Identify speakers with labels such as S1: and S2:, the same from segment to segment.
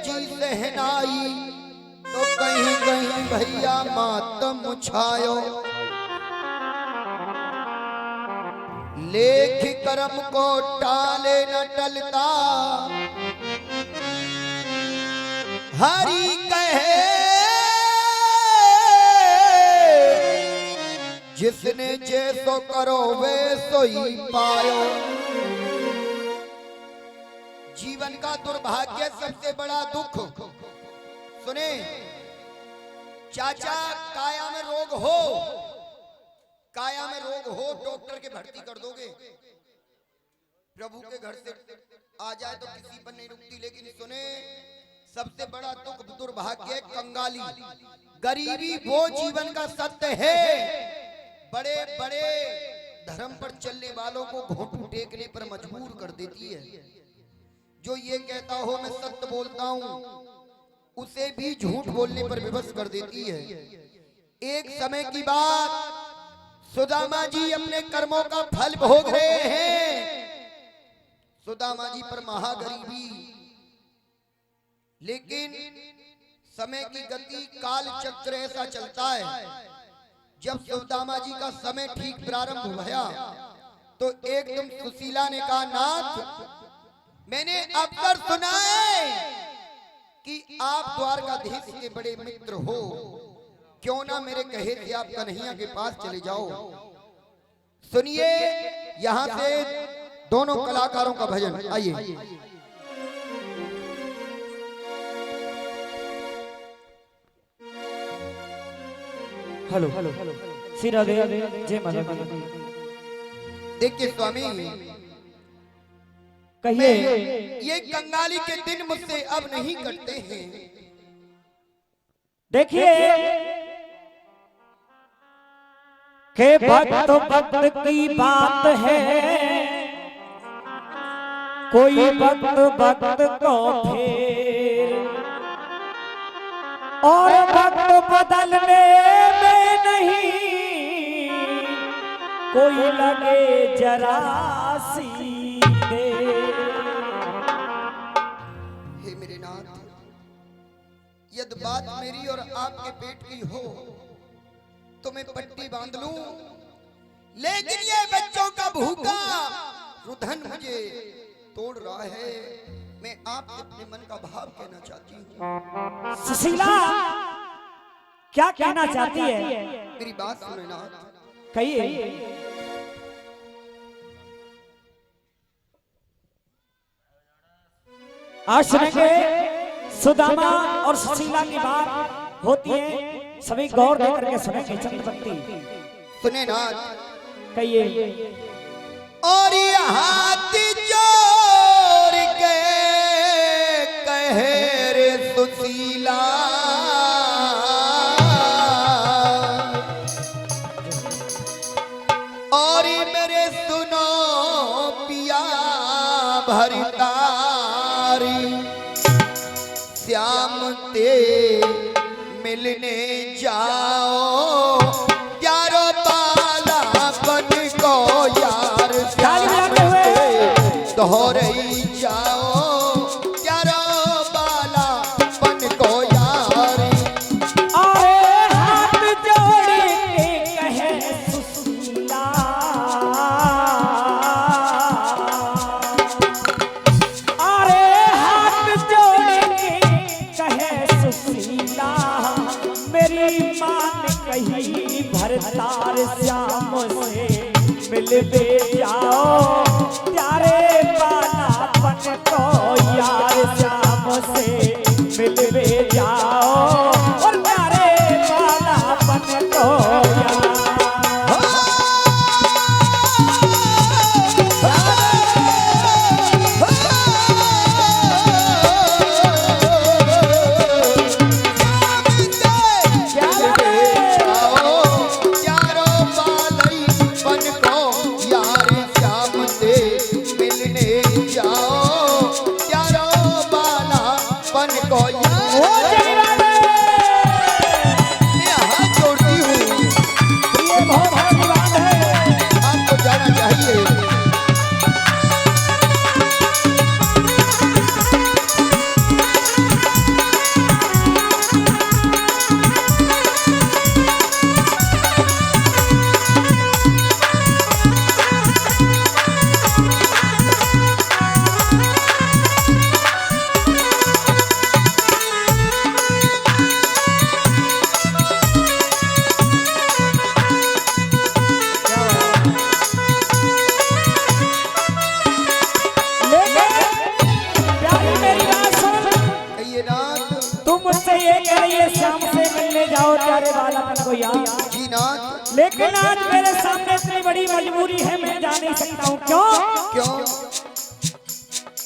S1: बजी सहनाई तो कहीं कहीं भैया मातम छायो। लेख कर्म को टाले न टलता हरि कहे जिसने जैसो करो वैसो ही पायो। जीवन का दुर्भाग्य सबसे बड़ा दुख। सुने चाचा, काया में रोग हो, काया में रोग हो, डॉक्टर के भर्ती कर दोगे, प्रभु के घर से आ जाए तो किसी पर नहीं रुकती। लेकिन सुने सबसे बड़ा दुख दुर्भाग्य कंगाली, गरीबी वो जीवन का सत्य है। बड़े बड़े धर्म पर चलने वालों को घोंटू टेकने पर मजबूर कर देती है। जो ये कहता हो मैं सत्य बोलता हूं, उसे भी झूठ बोलने पर विवश कर देती है। एक समय की बात, सुदामा जी अपने कर्मों का फल भोग रहे हैं। सुदामा जी पर महागरीबी, लेकिन समय की गति, काल चक्र ऐसा चलता है। जब सुदामा जी का समय ठीक प्रारंभ हुआ तो एकदम सुशीला ने कहा, नाथ मैंने अवसर सुना है कि आप द्वारकाधीश के बड़े मित्र हो, क्यों ना मेरे कहे थे आप कन्हैया के पास चले जाओ। सुनिए यहां से दोनों कलाकारों का भजन, आइए।
S2: हेलो श्री राधे जय माता।
S1: देखिए स्वामी,
S2: कहिए,
S1: ये कंगाली के दिन मुझसे अब नहीं कटते हैं।
S2: देखिए के वक्त वक्त की बात है, कोई वक्त वक्त को फेर, और वक्त बदलने में नहीं कोई लगे जरा सी देर।
S1: हे मेरे नाथ, यदि बात मेरी और आपके पेट की हो तो मैं पट्टी बांध लूं, लेकिन ये बच्चों का भूखा रुधन मुझे तोड़ रहा है। मैं आपसे अपने मन का भाव कहना चाहती हूँ।
S2: सुशीला क्या कहना चाहती है?
S1: मेरी बात सुने नाथ।
S2: कहिए। आज सुनेंगे सुदामा और सुशीला की बात होती है, सभी गौर देकर के सुनेंगे चंद्रवती।
S1: सुने नाथ।
S2: कहिए।
S1: और ये हाथ जोड़ के कहे रे सुशीला, और मेरे सुनो पिया भरतारी, श्याम ते मिलने जाओ, प्यारो बाला बन को यार, श्याम ते दोहरई जाओ, प्यारो बाला बन को यार।
S2: अरे हाथ जोड़ के कहे सुशीला, अरे हाथ जोड़ के कहे सुशीला, मेरी मान कही भरतार श्याम से मिलवे जाओ, प्यारे बाला बन को यार, श्याम से मिलवे जाओ, और प्यारे बाला बन को यार।
S1: प्यारो बालई बन को यार, श्याम
S2: लेकिन आज मेरे सामने इतनी बड़ी मजबूरी है, मैं जा नहीं सकता हूँ। क्यों?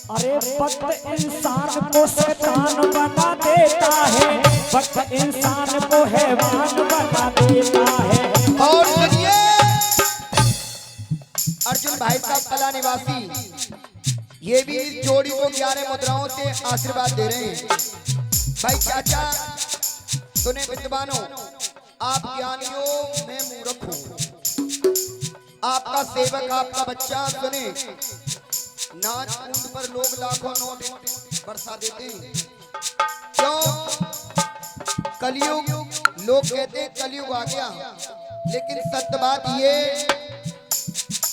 S2: अरे वक्त इंसान को शैतान बना देता है, वक्त इंसान को हैवान बना देता है।
S1: और सुनिए अर्जुन भाई साहब कला निवासी ये भी इस जोड़ी को 11 मुद्राओं से आशीर्वाद दे रहे हैं। भाई चाचा सुने विद्वानों, आप ज्ञानियों मैं मूर्ख हूँ, आपका सेवक आपका बच्चा। सुने नाच कूद पर लोग लाखों नोट बरसा देते हैं। क्यों? कलयुग, लोग कहते हैं कलयुग आ गया, लेकिन सत्य बात ये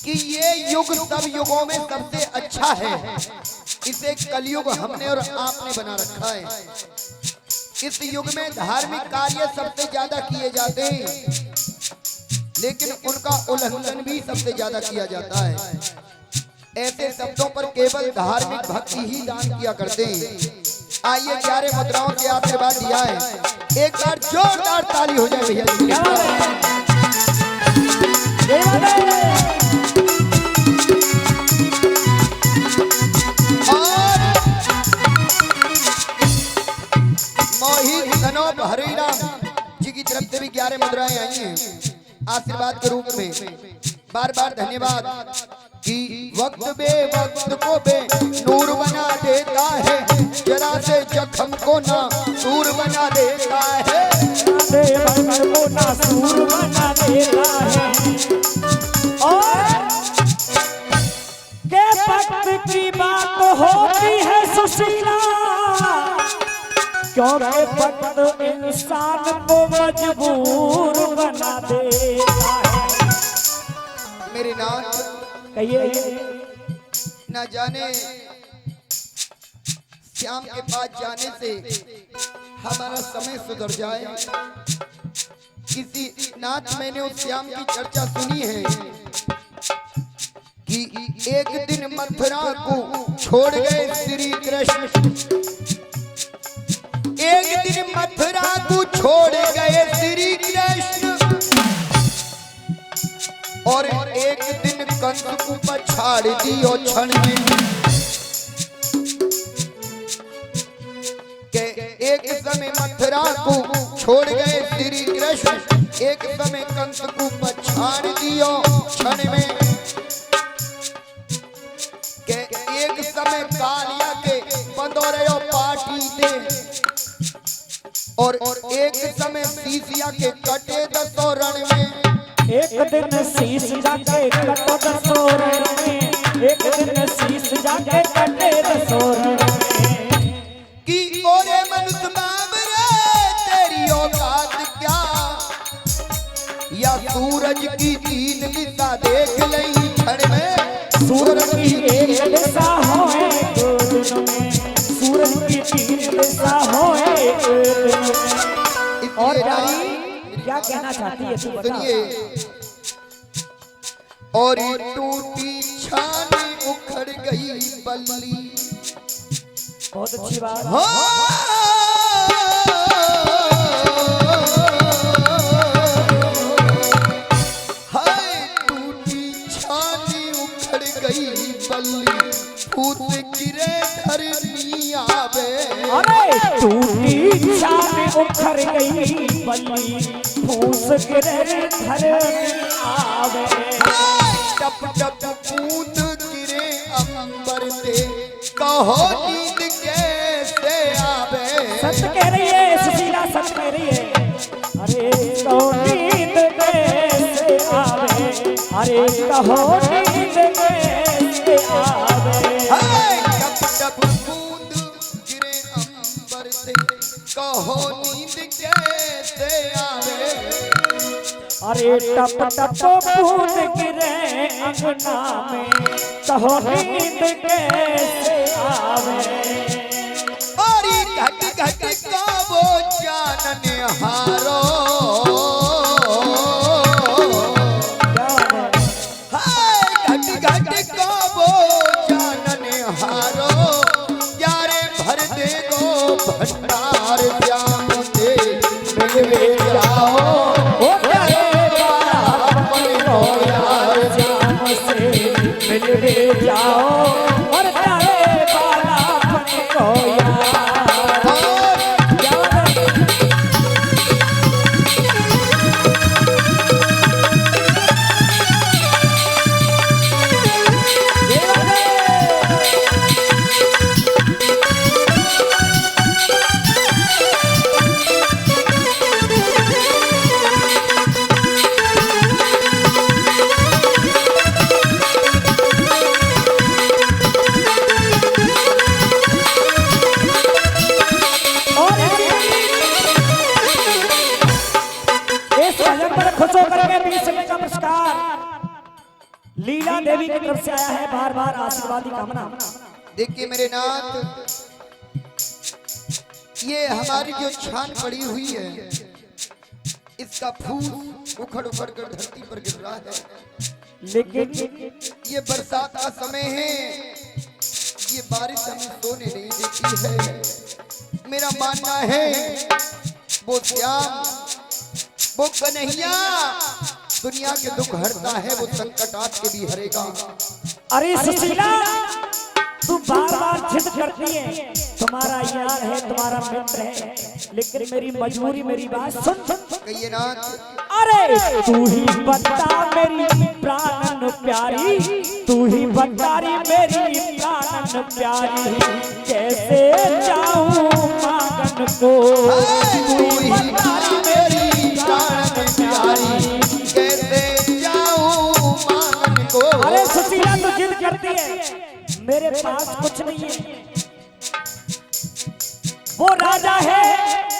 S1: कि ये युग सब युगों में सबसे अच्छा है। इसे कलयुग हमने और आपने बना रखा है। इस युग में धार्मिक कार्य सबसे ज्यादा किए जाते हैं, लेकिन उनका उल्लंघन भी सबसे ज्यादा किया जाता है। ऐसे शब्दों पर केवल धार्मिक भक्ति ही दान किया करते हैं। आइए 11 मुद्राओं के आशीर्वाद दिया है, एक बार जोरदार ताली हो जाए भैया। और मोहित सनोप हरिराम जी की तरफ से भी 11 मुद्राएं आई हैं आशीर्वाद के रूप में। बार बार धन्यवाद कि वक्त बे वक्त को बे नूर बना देता है, जरा से जख्म को ना सूर बना देता है,
S2: वक्त को ना सूर बना देता है। और के वक्त की बात होती है सुशीला, क्योंकि वक्त इंसान को मजबूर बना देता है।
S1: मेरे नाथ
S2: कहिए
S1: न जाने श्याम के पास जाने से हमारा समय सुधर जाए। किसी नाथ मैंने उस श्याम की चर्चा सुनी है कि एक दिन मथुरा को छोड़ गए श्री कृष्ण, एक दिन मथुरा को छोड़ गए श्री कृष्ण, और एक दिन कंस को पछाड़ दियो क्षण में। के एक समय मथुरा को छोड़ गए श्री कृष्ण, एक समय कंस को पछाड़ दियो क्षण में। के एक समय कालिया के बंदोरियो पार्टी थे, और एक समय सीसिया के कटे दसों रण में।
S2: एक दिन शीश जाके कटे दसोरण में, एक दिन शीश जाके कटे दसोरण में।
S1: कि ओरे मनुष्य बाबरे तेरी औकात क्या, या सूरज की तीन दिशा देख लई क्षण में।
S2: सूरज की एक दिशा होए दो दिनों में, सूरज की तीन दिशा होए दो दिनों में। और क्या कहना चाहती है तू बता।
S1: सुनिए, और टूटी छानी उखड़ गई बल्ली।
S2: बहुत अच्छी बात।
S1: हाय टूटी छानी उखड़ गई बल्ली, फूट गिरे धरनी आवे।
S2: अरे टूटी छानी उखड़ गई बल्ली, फूस गिरे धरनी आवे।
S1: टप टप बूंद गिरे अंबर से, कहो नींद कैसे आवे।
S2: सच कह रही है सुशीला, सच कह रही है। अरे कहो नींद कैसे आवे, अरे कहो नींद कैसे आवे।
S1: टप टप बूंद गिरे अंबर से, कहो नींद कैसे आवे।
S2: अरे टप टप बूंद गिरे अंगना में, कहो नींद कैसे आवे।
S1: और घट घट का वो जानन हारो, हाय घट घट का वो जानन हारो, यारे भर दे गो भंडार श्याम दे मिलवे जाओ।
S2: ओ प्यारे बाला को यार श्याम से मिलने जाओ और प्यारे बालापन को यार। खुश होकर के 20 रुपए का पुरस्कार लीला देवी की तरफ से आया है। बार बार आशीर्वाद की कामना।
S1: देखिए मेरे नाथ, ये हमारी जो छान पड़ी हुई है, इसका फूल उखड़ उखड़ कर धरती पर गिर रहा है।
S2: लेकिन
S1: ये बरसात का समय है, ये बारिश हमें सोने नहीं देती है। मेरा मानना है वो श्याम, वो कन्हैया दुनिया के दुख हरता है, वो संकट आपके भी हरेगा।
S2: अरे सुशीला, तू बार बार जिद करती है, तुम्हारा यार है, तुम्हारा मित्र है, लेकिन मेरी मजबूरी, मेरी बात सुन।
S1: कहिए ना।
S2: अरे तू ही बता मेरी प्राणन प्यारी, तू ही बता मेरी प्राणन प्यारी, कैसे जाऊं मांगन को।
S1: तू ही बता मेरी प्राणन प्यारी, कैसे जाऊं मांगन को।
S2: अरे सुशीला, तू जिद करती है, मेरे पास कुछ नहीं है, वो राजा है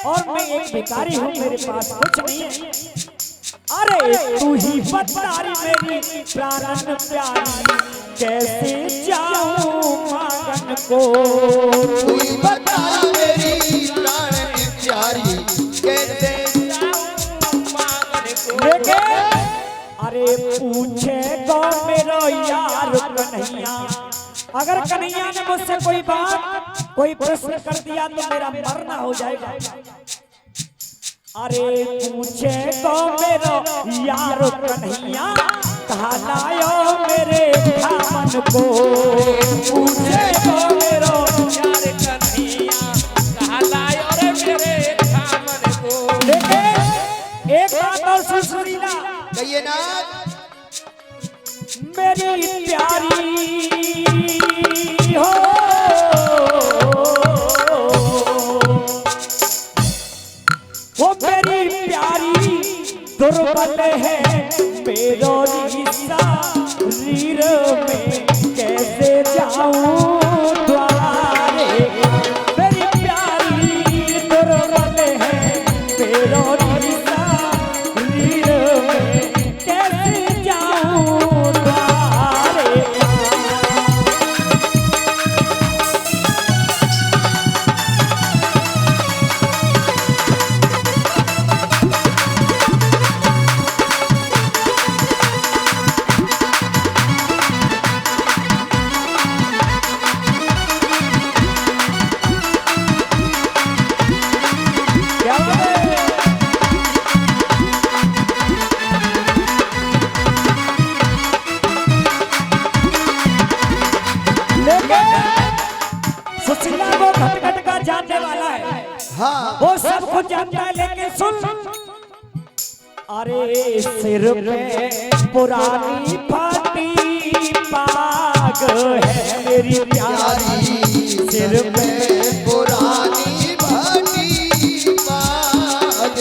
S2: और मैं एक भिखारी हूँ, मेरे पास कुछ नहीं है। अरे तू ही बता मेरी प्राणन प्यारी, कैसे जाऊं मांगन को।
S1: तू ही बता मेरी प्राणन प्यारी, कैसे जाऊं मांगन को।
S2: लेकिन अरे पूछे गो मेरो यार कन्हैया, अगर कन्हैया ने मुझसे कोई बात, कोई प्रश्न कर दिया तो मेरा मरना हो जाएगा। अरे पूछे तो मेरो यार कन्हैया, कहाँ लायो मेरे दामन को। पूछे तो मेरो यार कन्हैया, कहाँ लायो रे मेरे दामन को। लेकिन एक बात और सुन सुशीला,
S1: कहिए ना।
S2: मेरी प्यारी हो, वो मेरी प्यारी दुर्बल है, मेरो शरीर में कैसे जाऊं द्वारे। मेरी प्यारी दुर्बल है, मेरो शरीर में कैसे जाऊं द्वारे। सुशीला वो घट घट का जानने वाला है,
S1: हाँ
S2: वो सब कुछ जानता है, लेकिन सुन। अरे सिर पे पुरानी फाटी पाग है मेरी प्यारी, सिर पे
S1: पुरानी भाटी पाग।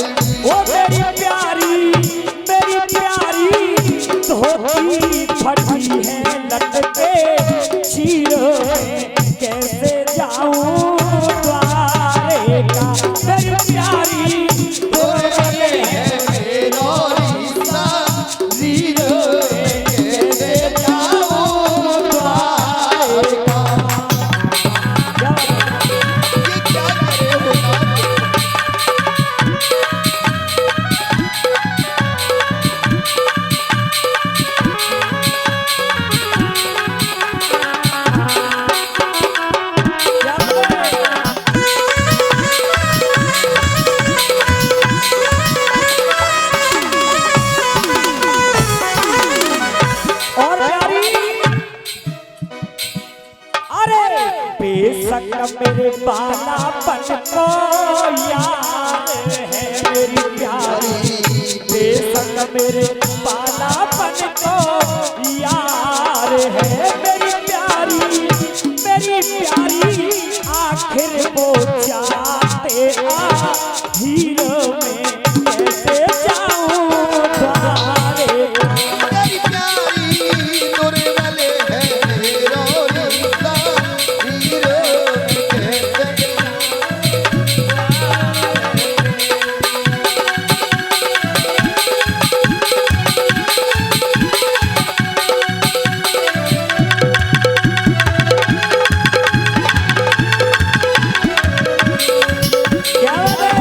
S2: वो मेरी प्यारी धोती फटी है लटके चीर में, कैसे जाऊं द्वारे का। मेरी प्यारी
S1: है मेरो रिश्ता, रीर में कैसे जाऊं द्वारे का। ये क्या करे हो।
S2: मेरे बालापन को याद है मेरी प्यारी, बेशक मेरे बालापन को याद है मेरी प्यारी, मेरी प्यारी। आखिर वो जाते हीरो में कैसे जाऊं द्वारे,
S1: मेरी प्यारी तोरे वाले है हीरो रीता, हीरो कैसे
S2: क्या बात है?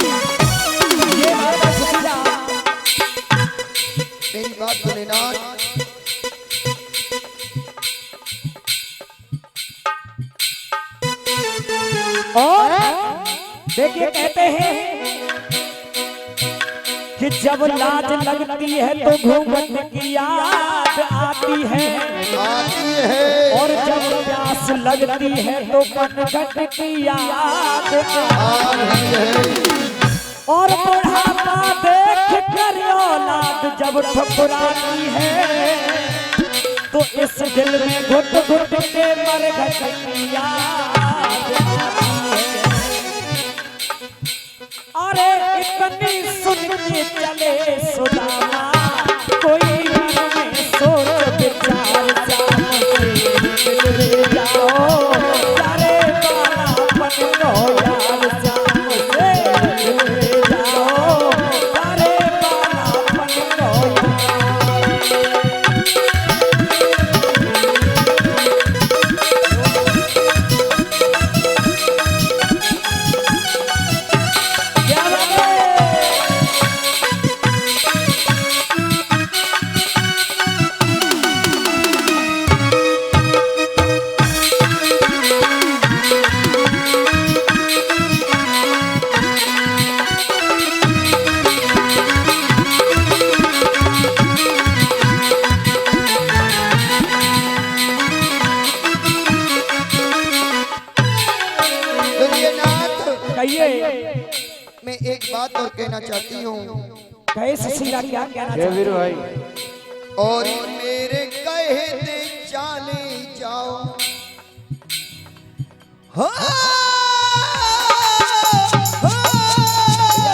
S2: ये बात है सुशीला।
S1: मेरी बात सुने नाथ,
S2: और देखिए कहते हैं कि जब लाज लगती है तो घूंघट की याद आती है,
S1: आती है
S2: और जब प्यास लगती है तो पनघट की याद
S1: आ रही है।
S2: और बुढ़ापा देख कर औलाद जब ठुकराती है तो इस दिल में घुट घुट के मरघट की याद आती है। अरे इतनी सुन के चले सुदामा, कोई मन में सोच विचार से जाओ, तारे बालापन को यार जाम से जाओ, तारे बालापन को क्या बात है?
S1: सुनिए नाथ,
S2: कहिए,
S1: मैं एक बात और कहना चाहती हूँ,
S2: कहे सुशीला क्या कहना चाहते हैं?
S3: भाई
S1: और मेरे कहते चाले जाओ। हाँ,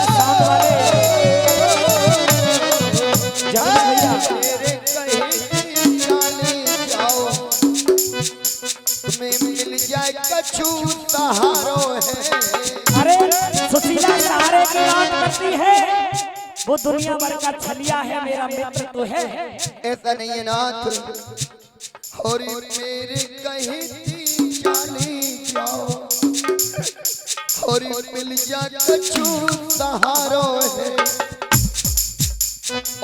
S2: साउंड वाले जान भैया,
S1: मेरे कहते चाले जाओ, तुम्हें मिल जाए कछु सहारो है।
S2: अरे सुशीला सहारे की बात करती है, वो दुनिया भर का छलिया है, मेरा मित्र तो है।
S1: ऐसा नहीं है नाथ, और मेरे कहती चाले जाओ, और मिल जा कछु सहारो है।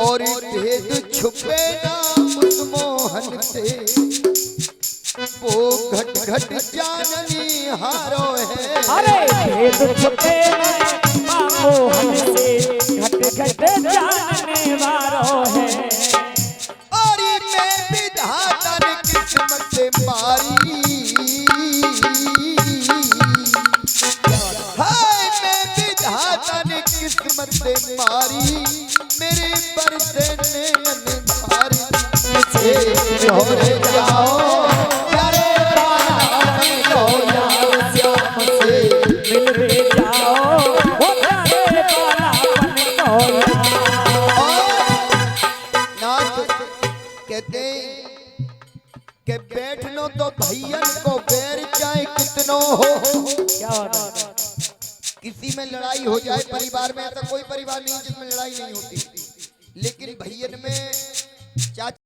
S1: और भेद छुपे ना उस मोहन से, वो घट घट जाननी हारो है।
S2: अरे भेद छुपे मोहन से घट घट जानने वालो है।
S1: और मैं विधाता ने किस्मत से मारी, हाय मैं विधाता ने किस्मत से मारी, मेरे पर से नैन मारी। छोड़े जाओ प्यारे बालापन को यार श्याम से,
S2: मिलते जाओ वो प्यारे बालापन को यार।
S1: नाथ कहते कि बैठ लो तो भैयन को बैर चाहे कितनो हो।
S2: क्या बात है?
S1: किसी में लड़ाई हो जाए परिवार में, ऐसा कोई परिवार नहीं जिसमें लड़ाई नहीं होती, लेकिन भैयन में चाचा